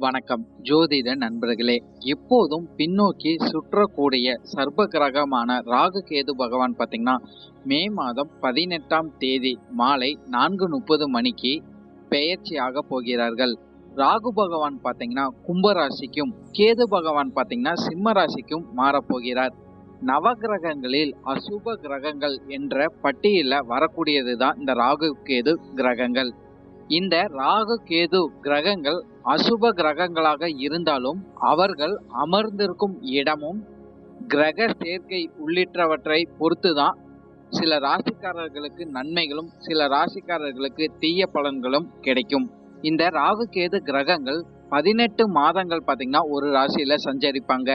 வணக்கம் ஜோதிட நண்பர்களே. எப்போதும் பின்னோக்கி சுற்றக்கூடிய சர்ப்ப கிரகமான ராகு கேது பகவான் பார்த்தீங்கன்னா மே மாதம் 18ஆம் தேதி மாலை 4:30 மணிக்கு பெயர்ச்சியாக போகிறார்கள். ராகு பகவான் பார்த்தீங்கன்னா கும்பராசிக்கும், கேது பகவான் பார்த்தீங்கன்னா சிம்ம ராசிக்கும் மாறப்போகிறார். நவகிரகங்களில் அசுப கிரகங்கள் என்ற பட்டியலில் வரக்கூடியது தான் இந்த ராகு கேது கிரகங்கள். இந்த ராகு கேது கிரகங்கள் அசுப கிரகங்களாக இருந்தாலும் அவர்கள் அமர்ந்திருக்கும் இடமும் கிரக சேர்க்கை உள்ளிட்டவற்றை பொறுத்துதான் சில ராசிக்காரர்களுக்கு நன்மைகளும் சில ராசிக்காரர்களுக்கு தீய பலன்களும் கிடைக்கும். இந்த ராகு கேது கிரகங்கள் 18 மாதங்கள் பார்த்தீங்கன்னா ஒரு ராசியில சஞ்சரிப்பாங்க.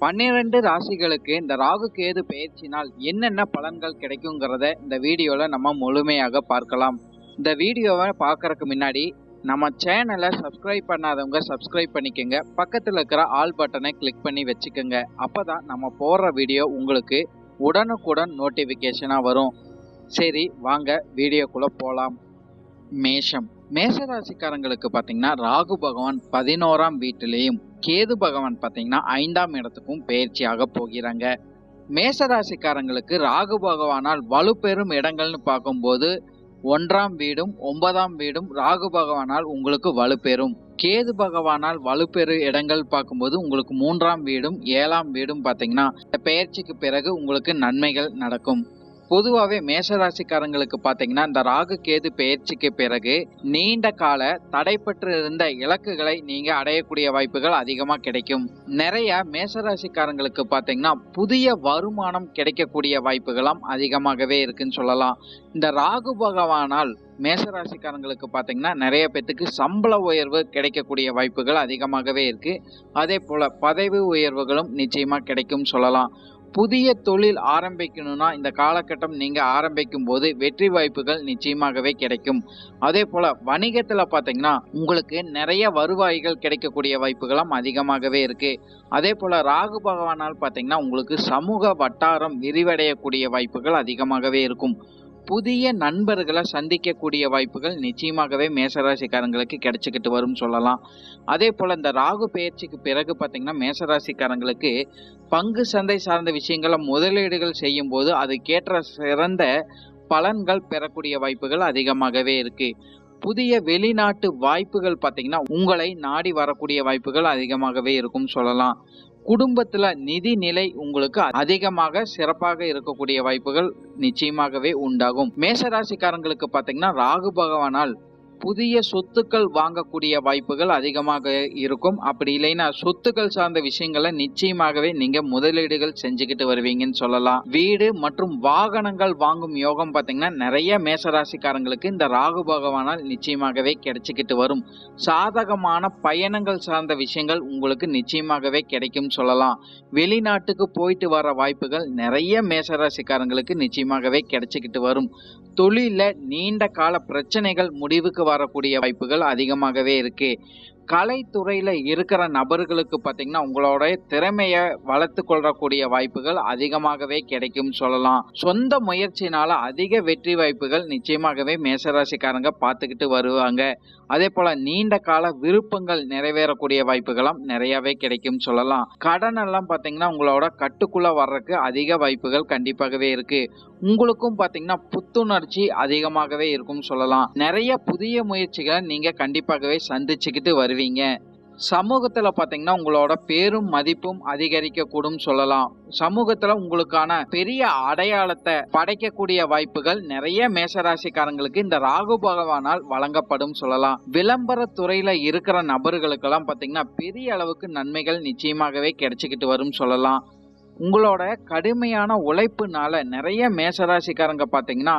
12 ராசிகளுக்கு இந்த ராகு கேது பெயர்ச்சினால் என்னென்ன பலன்கள் கிடைக்குங்கிறத இந்த வீடியோல நம்ம முழுமையாக பார்க்கலாம். இந்த வீடியோவை பார்க்கறதுக்கு முன்னாடி நம்ம சேனலை சப்ஸ்கிரைப் பண்ணாதவங்க சப்ஸ்கிரைப் பண்ணிக்கோங்க. பக்கத்தில் இருக்கிற ஆல் பட்டனை கிளிக் பண்ணி வச்சுக்கோங்க. அப்பதான் நம்ம போடுற வீடியோ உங்களுக்கு உடனுக்குடன் நோட்டிஃபிகேஷனாக வரும். சரி, வாங்க வீடியோக்குள்ளே போகலாம். மேஷம். மேஷராசிக்காரங்களுக்கு பார்த்தீங்கன்னா ராகு பகவான் 11ஆம் வீட்டிலையும் கேது பகவான் பார்த்தீங்கன்னா 5ஆம் இடத்துக்கும் பெயர்ச்சியாக போகிறாங்க. மேஷராசிக்காரங்களுக்கு ராகு பகவானால் வலுப்பெறும் இடங்கள்னு பார்க்கும்போது 1ஆம் வீடும் 9ஆம் வீடும் ராகு பகவானால் உங்களுக்கு வலுப்பெறும். கேது பகவானால் வலுப்பெறு இடங்கள் பார்க்கும்போது உங்களுக்கு 3ஆம் வீடும் 7ஆம் வீடும் பார்த்தீங்கன்னா பெயர்ச்சிக்கு பிறகு உங்களுக்கு நன்மைகள் நடக்கும். பொதுவாகவே மேஷராசிக்காரங்களுக்கு பார்த்தீங்கன்னா இந்த ராகு கேது பெயர்ச்சிக்கு பிறகு நீண்ட கால தடைப்பட்டு இருந்த இலக்குகளை நீங்க அடையக்கூடிய வாய்ப்புகள் அதிகமாக கிடைக்கும். நிறைய மேஷராசிக்காரங்களுக்கு பார்த்தீங்கன்னா புதிய வருமானம் கிடைக்கக்கூடிய வாய்ப்புகளும் அதிகமாகவே இருக்குன்னு சொல்லலாம். இந்த ராகு பகவானால் மேஷராசிக்காரங்களுக்கு பார்த்தீங்கன்னா நிறைய பேத்துக்கு சம்பள உயர்வு கிடைக்கக்கூடிய வாய்ப்புகள் அதிகமாகவே இருக்கு. அதே போல பதவி உயர்வுகளும் நிச்சயமா கிடைக்கும் சொல்லலாம். புதிய தொழில் ஆரம்பிக்கணும்னா இந்த காலகட்டம் நீங்க ஆரம்பிக்கும் போது வெற்றி வாய்ப்புகள் நிச்சயமாகவே கிடைக்கும். அதே போல வணிகத்துல பாத்தீங்கன்னா உங்களுக்கு நிறைய வருவாய்கள் கிடைக்கக்கூடிய வாய்ப்புகளும் அதிகமாகவே இருக்கு. அதே போல ராகு பகவானால் பாத்தீங்கன்னா உங்களுக்கு சமூக வட்டாரம் விரிவடையக்கூடிய வாய்ப்புகள் அதிகமாகவே இருக்கும். புதிய நண்பர்களை சந்திக்கக்கூடிய வாய்ப்புகள் நிச்சயமாகவே மேஷராசிக்காரங்களுக்கு கிடைச்சிக்கிட்டு வரும் சொல்லலாம். அதே போல இந்த ராகு பெயர்ச்சிக்கு பிறகு பார்த்தீங்கன்னா மேஷராசிக்காரங்களுக்கு பங்கு சந்தை சார்ந்த விஷயங்களை முதலீடுகள் செய்யும் போது அதுக்கேற்ற சிறந்த பலன்கள் பெறக்கூடிய வாய்ப்புகள் அதிகமாகவே இருக்கு. புதிய வெளிநாட்டு வாய்ப்புகள் பார்த்தீங்கன்னா உங்களை நாடி வரக்கூடிய வாய்ப்புகள் அதிகமாகவே இருக்கும் சொல்லலாம். குடும்பத்துல நிதி நிலை உங்களுக்கு அதிகமாக சிறப்பாக இருக்கக்கூடிய வாய்ப்புகள் நிச்சயமாகவே உண்டாகும். மேஷராசிக்காரங்களுக்கு பார்த்தீங்கன்னா ராகு பகவானால் புதிய சொத்துக்கள் வாங்கக்கூடிய வாய்ப்புகள் அதிகமாக இருக்கும். அப்படி இல்லைன்னா சொத்துக்கள் சார்ந்த விஷயங்களை நிச்சயமாகவே நீங்க முதலீடுகள் செஞ்சுக்கிட்டு வருவீங்கன்னு சொல்லலாம். வீடு மற்றும் வாகனங்கள் வாங்கும் யோகம் பார்த்தீங்கன்னா நிறைய மேஷராசிக்காரங்களுக்கு இந்த ராகு பகவானால் நிச்சயமாகவே கிடைச்சிக்கிட்டு வரும். சாதகமான பயணங்கள் சார்ந்த விஷயங்கள் உங்களுக்கு நிச்சயமாகவே கிடைக்கும் சொல்லலாம். வெளிநாட்டுக்கு போயிட்டு வர வாய்ப்புகள் நிறைய மேஷராசிக்காரங்களுக்கு நிச்சயமாகவே கிடைச்சிக்கிட்டு வரும். தொழில நீண்ட கால பிரச்சனைகள் முடிவுக்கு வரக்கூடிய வாய்ப்புகள் அதிகமாகவே இருக்கு. கலைத்துறையில இருக்கிற நபர்களுக்கு பார்த்தீங்கன்னா உங்களோட திறமைய வளர்த்து கொள்ளக்கூடிய வாய்ப்புகள் அதிகமாகவே கிடைக்கும் சொல்லலாம். சொந்த முயற்சினால அதிக வெற்றி வாய்ப்புகள் நிச்சயமாகவே மேஷராசிக்காரங்க பார்த்துக்கிட்டு வருவாங்க. அதே போல நீண்ட கால விருப்பங்கள் நிறைவேறக்கூடிய வாய்ப்புகளும் நிறையவே கிடைக்கும் சொல்லலாம். கடன் எல்லாம் பார்த்தீங்கன்னா உங்களோட கட்டுக்குள்ள வர்றதுக்கு அதிக வாய்ப்புகள் கண்டிப்பாகவே இருக்கு. உங்களுக்கும் பார்த்தீங்கன்னா புத்துணர்ச்சி அதிகமாகவே இருக்கும் சொல்லலாம். நிறைய புதிய முயற்சிகளை நீங்க கண்டிப்பாகவே சந்திச்சுக்கிட்டு வருவீங்க. சமூகத்துல பாத்தீங்கன்னா உங்களோட பேரும் மதிப்பும் அதிகரிக்க கூடும் சொல்லலாம். சமூகத்துல உங்களுக்கான பெரிய அடையாளத்தை படைக்கக்கூடிய வாய்ப்புகள் நிறைய மேஷராசிக்காரங்களுக்கு இந்த ராகு பகவானால் வழங்கப்படும் சொல்லலாம். விளம்பர துறையில இருக்கிற நபர்களுக்கெல்லாம் பாத்தீங்கன்னா பெரிய அளவுக்கு நன்மைகள் நிச்சயமாகவே கிடைச்சிக்கிட்டு வரும் சொல்லலாம். உங்களோட கடுமையான உழைப்புனால நிறைய மேஷராசிக்காரங்க பாத்தீங்கன்னா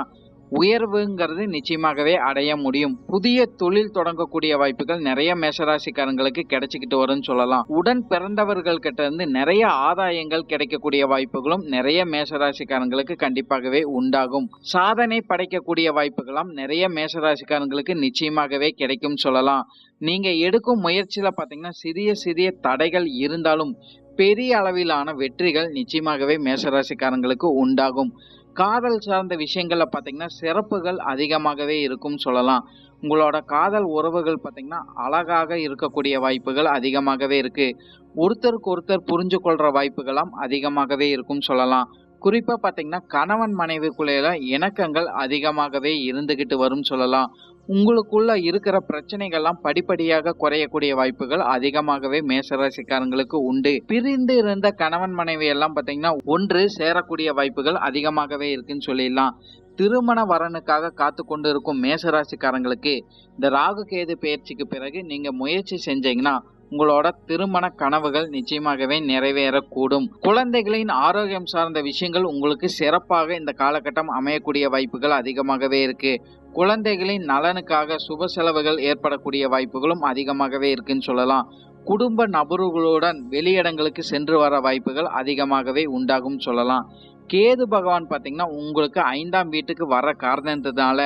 உயர்வுங்கிறது நிச்சயமாகவே அடைய முடியும். புதிய தொழில் தொடங்கக்கூடிய வாய்ப்புகள் நிறைய மேஷராசிக்காரங்களுக்கு கிடைச்சிக்கிட்டு வரும்னு சொல்லலாம். உடன் பிறந்தவர்கள் கிட்ட இருந்து நிறைய ஆதாயங்கள் கிடைக்கக்கூடிய வாய்ப்புகளும் நிறைய மேஷராசிக்காரங்களுக்கு கண்டிப்பாகவே உண்டாகும். சாதனை படைக்கக்கூடிய வாய்ப்புகளும் நிறைய மேஷராசிக்காரங்களுக்கு நிச்சயமாகவே கிடைக்கும் சொல்லலாம். நீங்க எடுக்கும் முயற்சியில பாத்தீங்கன்னா சிறிய சிறிய தடைகள் இருந்தாலும் பெரிய அளவிலான வெற்றிகள் நிச்சயமாகவே மேஷராசிக்காரங்களுக்கு உண்டாகும். காதல் சார்ந்த விஷயங்கள்ல பார்த்தீங்கன்னா சிறப்புகள் அதிகமாகவே இருக்கும் சொல்லலாம். உங்களோட காதல் உறவுகள் பார்த்தீங்கன்னா அழகாக இருக்கக்கூடிய வாய்ப்புகள் அதிகமாகவே இருக்கு. ஒருத்தருக்கு ஒருத்தர் புரிஞ்சு கொள்ற வாய்ப்புகளாம் அதிகமாகவே இருக்கும் சொல்லலாம். குறிப்பா பார்த்தீங்கன்னா கணவன் மனைவிக்குள்ள இணக்கங்கள் அதிகமாகவே இருந்துகிட்டு வரும் சொல்லலாம். உங்களுக்குள்ள இருக்கிற பிரச்சனைகள்லாம் படிப்படியாக குறையக்கூடிய வாய்ப்புகள் அதிகமாகவே மேசராசிக்காரங்களுக்கு உண்டு. பிரிந்து இருந்த கணவன் மனைவி எல்லாம் பார்த்தீங்கன்னா ஒன்று சேரக்கூடிய வாய்ப்புகள் அதிகமாகவே இருக்குன்னு சொல்லிடலாம். திருமண வரனுக்காக காத்து கொண்டு இருக்கும் மேசராசிக்காரங்களுக்கு இந்த ராகு கேது பெயர்ச்சிக்கு பிறகு நீங்க முயற்சி செஞ்சீங்கன்னா உங்களோட திருமண கனவுகள் நிச்சயமாகவே நிறைவேறக்கூடும். குழந்தைகளின் ஆரோக்கியம் சார்ந்த விஷயங்கள் உங்களுக்கு சிறப்பாக இந்த காலகட்டம் அமையக்கூடிய வாய்ப்புகள் அதிகமாகவே இருக்கு. குழந்தைகளின் நலனுக்காக சுப செலவுகள் ஏற்படக்கூடிய வாய்ப்புகளும் அதிகமாகவே இருக்குன்னு சொல்லலாம். குடும்ப நபர்களுடன் வெளியிடங்களுக்கு சென்று வர வாய்ப்புகள் அதிகமாகவே உண்டாகும் சொல்லலாம். கேது பகவான் பார்த்தீங்கன்னா உங்களுக்கு 5ஆம் வீட்டுக்கு வர காரணத்தினால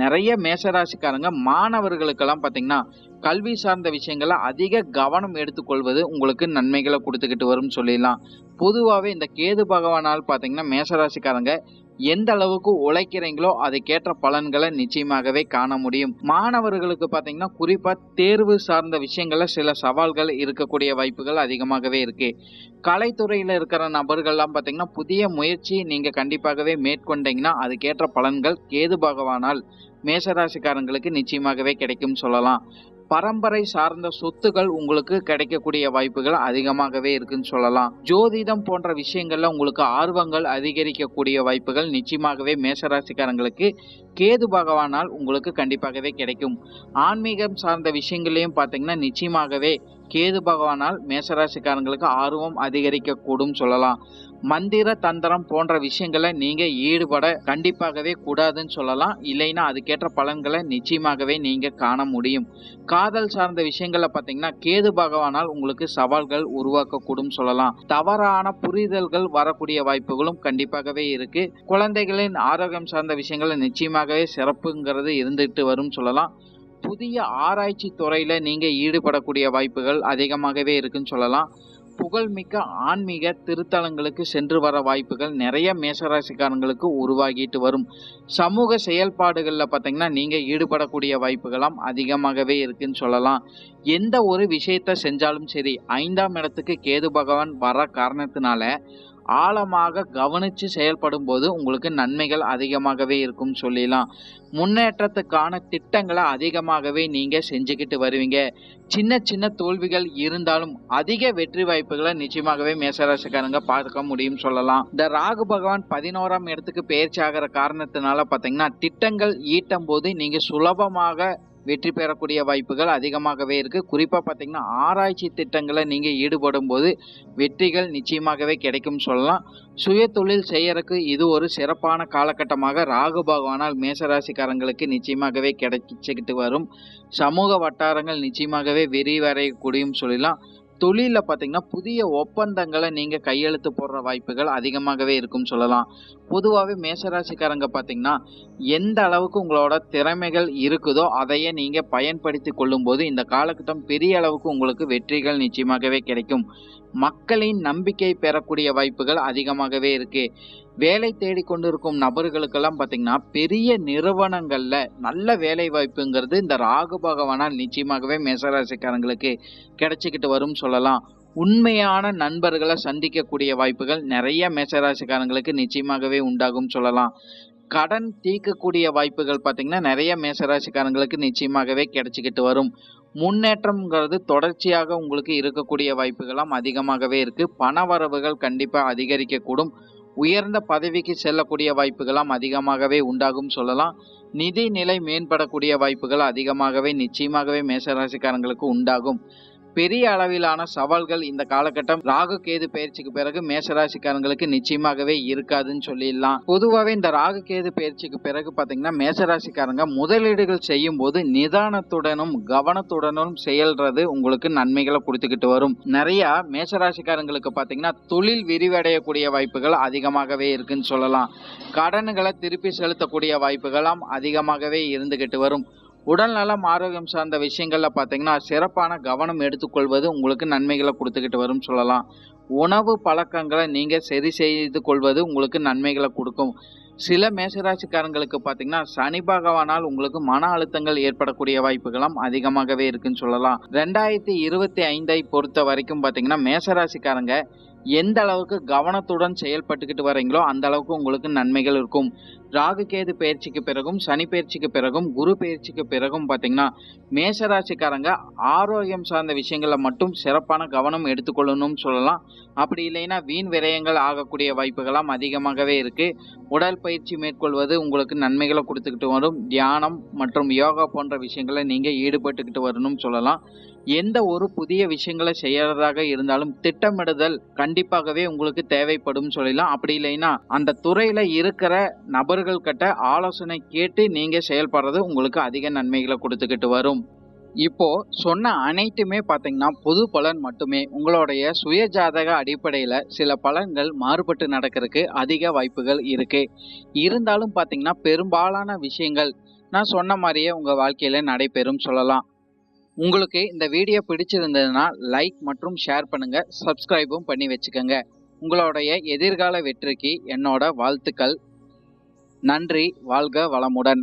நிறைய மேசராசிக்காரங்க மாணவர்களுக்கெல்லாம் பார்த்தீங்கன்னா கல்வி சார்ந்த விஷயங்கள அதிக கவனம் எடுத்துக்கொள்வது உங்களுக்கு நன்மைகளை கொடுத்துக்கிட்டு வரும் சொல்லிடலாம். பொதுவாகவே இந்த கேது பகவானால் பார்த்தீங்கன்னா மேசராசிக்காரங்க எந்த அளவுக்கு உழைக்கிறீங்களோ அதுக்கேற்ற பலன்களை நிச்சயமாகவே காண முடியும். மாணவர்களுக்கு பார்த்தீங்கன்னா குறிப்பா தேர்வு சார்ந்த விஷயங்கள்ல சில சவால்கள் இருக்கக்கூடிய வாய்ப்புகள் அதிகமாகவே இருக்கு. கலைத்துறையில இருக்கிற நபர்கள்லாம் பார்த்தீங்கன்னா புதிய முயற்சி நீங்க கண்டிப்பாகவே மேற்கொண்டீங்கன்னா அதுக்கேற்ற பலன்கள் கேது பகவானால் மேசராசிக்காரங்களுக்கு நிச்சயமாகவே கிடைக்கும் சொல்லலாம். பரம்பரை சார்ந்த சொத்துக்கள் உங்களுக்கு கிடைக்கக்கூடிய வாய்ப்புகள் அதிகமாகவே இருக்குன்னு சொல்லலாம். ஜோதிடம் போன்ற விஷயங்கள்ல உங்களுக்கு ஆர்வங்கள் அதிகரிக்கக்கூடிய வாய்ப்புகள் நிச்சயமாகவே மேசராசிக்காரங்களுக்கு கேது பகவானால் உங்களுக்கு கண்டிப்பாகவே கிடைக்கும். ஆன்மீகம் சார்ந்த விஷயங்களையும் பார்த்தீங்கன்னா நிச்சயமாகவே கேது பகவானால் மேசராசிக்காரங்களுக்கு ஆர்வம் அதிகரிக்க கூடும் சொல்லலாம். மந்திர தந்திரம் போன்ற விஷயங்களை நீங்க ஈடுபட கண்டிப்பாகவே கூடாதுன்னு சொல்லலாம். இல்லைன்னா அதுக்கேற்ற பலன்களை நிச்சயமாகவே நீங்க காண முடியும். காதல் சார்ந்த விஷயங்கள்ல பாத்தீங்கன்னா கேது பகவானால் உங்களுக்கு சவால்கள் உருவாக்கக்கூடும் சொல்லலாம். தவறான புரிதல்கள் வரக்கூடிய வாய்ப்புகளும் கண்டிப்பாகவே இருக்கு. குழந்தைகளின் ஆரோக்கியம் சார்ந்த விஷயங்களை நிச்சயமாகவே சிறப்புங்கிறது இருந்துட்டு வரும் சொல்லலாம். புதிய ஆராய்ச்சி துறையில நீங்க ஈடுபடக்கூடிய வாய்ப்புகள் அதிகமாகவே இருக்குன்னு சொல்லலாம். புகழ்மிக்க ஆன்மீக திருத்தலங்களுக்கு சென்று வர வாய்ப்புகள் நிறைய மேசராசிக்காரங்களுக்கு உருவாகிட்டு வரும். சமூக செயல்பாடுகள்ல பார்த்தீங்கன்னா நீங்க ஈடுபடக்கூடிய வாய்ப்புகளாம் அதிகமாகவே இருக்குன்னு சொல்லலாம். எந்த ஒரு விஷயத்த செஞ்சாலும் சரி 5ஆம் இடத்துக்கு கேது பகவான் வர காரணத்தினால ஆழமாக கவனிச்சு செயல்படும் போது உங்களுக்கு நன்மைகள் அதிகமாகவே இருக்கும் சொல்லிடலாம். முன்னேற்றத்துக்கான திட்டங்களை அதிகமாகவே நீங்க செஞ்சுக்கிட்டு வருவீங்க. சின்ன சின்ன தோல்விகள் இருந்தாலும் அதிக வெற்றி வாய்ப்புகளை நிச்சயமாகவே மேசராசிக்காரங்க பார்க்க முடியும் சொல்லலாம். இந்த ராகு பகவான் 11ஆம் இடத்துக்கு பெயர்ச்சி ஆகிற காரணத்தினால பாத்தீங்கன்னா திட்டங்கள் ஈட்டும் போது நீங்க சுலபமாக வெற்றி பெறக்கூடிய வாய்ப்புகள் அதிகமாகவே இருக்கு. குறிப்பா பாத்தீங்கன்னா ஆராய்ச்சி திட்டங்களை நீங்க ஈடுபடும் போது வெற்றிகள் நிச்சயமாகவே கிடைக்கும் சொல்லலாம். சுய தொழில் செய்யறதுக்கு இது ஒரு சிறப்பான காலகட்டமாக ராகு பகவானால் மேசராசிக்காரங்களுக்கு நிச்சயமாகவே கிடைச்சிக்கிட்டு வரும். சமூக வட்டாரங்கள் நிச்சயமாகவே விரிவடையக்கூடியும் சொல்லலாம். தொழில பாத்தீங்கன்னா புதிய ஒப்பந்தங்களை நீங்க கையெழுத்து போடுற வாய்ப்புகள் அதிகமாகவே இருக்கும் சொல்லலாம். பொதுவாகவே மேசராசிக்காரங்க பாத்தீங்கன்னா எந்த அளவுக்கு உங்களோட திறமைகள் இருக்குதோ அதையே நீங்க பயன்படுத்தி கொள்ளும் போது இந்த காலகட்டம் பெரிய அளவுக்கு உங்களுக்கு வெற்றிகள் நிச்சயமாகவே கிடைக்கும். மக்களின் நம்பிக்கை பெறக்கூடிய வாய்ப்புகள் அதிகமாகவே இருக்கு. வேலை தேடி கொண்டிருக்கும் நபர்களுக்கெல்லாம் பாத்தீங்கன்னா பெரிய நிறுவனங்கள்ல நல்ல வேலை வாய்ப்புங்கிறது இந்த ராகு பகவானால் நிச்சயமாகவே மேசராசிக்காரங்களுக்கு கிடைச்சிக்கிட்டு வரும் சொல்லலாம். உண்மையான நண்பர்களை சந்திக்கக்கூடிய வாய்ப்புகள் நிறைய மேசராசிக்காரங்களுக்கு நிச்சயமாகவே உண்டாகும் சொல்லலாம். கடன் தீர்க்கக்கூடிய வாய்ப்புகள் பாத்தீங்கன்னா நிறைய மேசராசிக்காரங்களுக்கு நிச்சயமாகவே கிடைச்சிக்கிட்டு வரும். முன்னேற்றம்ங்கிறது தொடர்ச்சியாக உங்களுக்கு இருக்கக்கூடிய வாய்ப்புகளாம் அதிகமாகவே இருக்கு. பண வரவுகள் கண்டிப்பா அதிகரிக்கக்கூடும். உயர்ந்த பதவிக்கு செல்லக்கூடிய வாய்ப்புகளாம் அதிகமாகவே உண்டாகும் சொல்லலாம். நிதி நிலை மேம்படக்கூடிய வாய்ப்புகள் அதிகமாகவே நிச்சயமாகவே மேசராசிக்காரங்களுக்கு உண்டாகும். பெரிய அளவிலான சவால்கள் இந்த காலகட்டம் ராகு கேது பயிற்சிக்கு பிறகு மேசராசிக்காரங்களுக்கு நிச்சயமாகவே இருக்காதுன்னு சொல்லிடலாம். பொதுவாகவே இந்த ராகு கேது பயிற்சிக்கு பிறகு பாத்தீங்கன்னா மேசராசிக்காரங்க முதலீடுகள் செய்யும் போது நிதானத்துடனும் கவனத்துடனும் செயல்றது உங்களுக்கு நன்மைகளை கொடுத்துக்கிட்டு வரும். நிறைய மேசராசிக்காரங்களுக்கு பாத்தீங்கன்னா தொழில் விரிவடையக்கூடிய வாய்ப்புகள் அதிகமாகவே இருக்குன்னு சொல்லலாம். கடன்களை திருப்பி செலுத்தக்கூடிய வாய்ப்புகளாம் அதிகமாகவே இருந்துகிட்டு வரும். உடல் நலம் ஆரோக்கியம் சார்ந்த விஷயங்கள்ல பாத்தீங்கன்னா சிறப்பான கவனம் எடுத்துக்கொள்வது உங்களுக்கு நன்மைகளை கொடுத்துக்கிட்டு வரும் சொல்லலாம். உணவு பழக்கங்களை நீங்க சரி செய்து கொள்வது உங்களுக்கு நன்மைகளை கொடுக்கும். சில மேசராசிக்காரங்களுக்கு பார்த்தீங்கன்னா சனி பகவானால் உங்களுக்கு மன அழுத்தங்கள் ஏற்படக்கூடிய வாய்ப்புகளும் அதிகமாகவே இருக்குன்னு சொல்லலாம். 2025 பொறுத்த வரைக்கும் பார்த்தீங்கன்னா மேசராசிக்காரங்க எந்த அளவுக்கு கவனத்துடன் செயல்பட்டுக்கிட்டு வரீங்களோ அந்த அளவுக்கு உங்களுக்கு நன்மைகள் இருக்கும். ராகு கேது பயிற்சிக்கு பிறகும் சனி பயிற்சிக்கு பிறகும் குரு பயிற்சிக்கு பிறகும் பார்த்தீங்கன்னா மேசராசிக்காரங்க ஆரோக்கியம் சார்ந்த விஷயங்களை மட்டும் சிறப்பான கவனம் எடுத்துக்கொள்ளணும்னு சொல்லலாம். அப்படி இல்லைன்னா வீண் விரயங்கள் ஆகக்கூடிய வாய்ப்புகளாம் அதிகமாகவே இருக்கு. உடல் பயிற்சி மேற்கொள்வது உங்களுக்கு நன்மைகளை கொடுத்துக்கிட்டு வரும். தியானம் மற்றும் யோகா போன்ற விஷயங்களை நீங்க ஈடுபட்டுக்கிட்டு வரணும்னு சொல்லலாம். எந்த ஒரு புதிய விஷயங்களை செய்யறதாக இருந்தாலும் திட்டமிடுதல் கண்டிப்பாகவே உங்களுக்கு தேவைப்படும் சொல்லலாம். அப்படி இல்லைன்னா அந்த துறையில இருக்கிற நபர்கள் கிட்ட ஆலோசனை கேட்டு நீங்க செயல்படுறது உங்களுக்கு அதிக நன்மைகளை கொடுத்துக்கிட்டு வரும். இப்போ சொன்ன அனைத்துமே பாத்தீங்கன்னா பொது பலன் மட்டுமே. உங்களுடைய சுய ஜாதக அடிப்படையில சில பலன்கள் மாறுபட்டு நடக்கிறதுக்கு அதிக வாய்ப்புகள் இருக்கு. இருந்தாலும் பாத்தீங்கன்னா பெரும்பாலான விஷயங்கள் நான் சொன்ன மாதிரியே உங்க வாழ்க்கையில நடைபெறும் சொல்லலாம். உங்களுக்கு இந்த வீடியோ பிடிச்சிருந்ததுன்னா லைக் மற்றும் ஷேர் பண்ணுங்க, சப்ஸ்கிரைபும் பண்ணி வச்சுக்கோங்க. உங்களுடைய எதிர்கால வெற்றிக்கு என்னோட வாழ்த்துக்கள். நன்றி. வாழ்க வளமுடன்.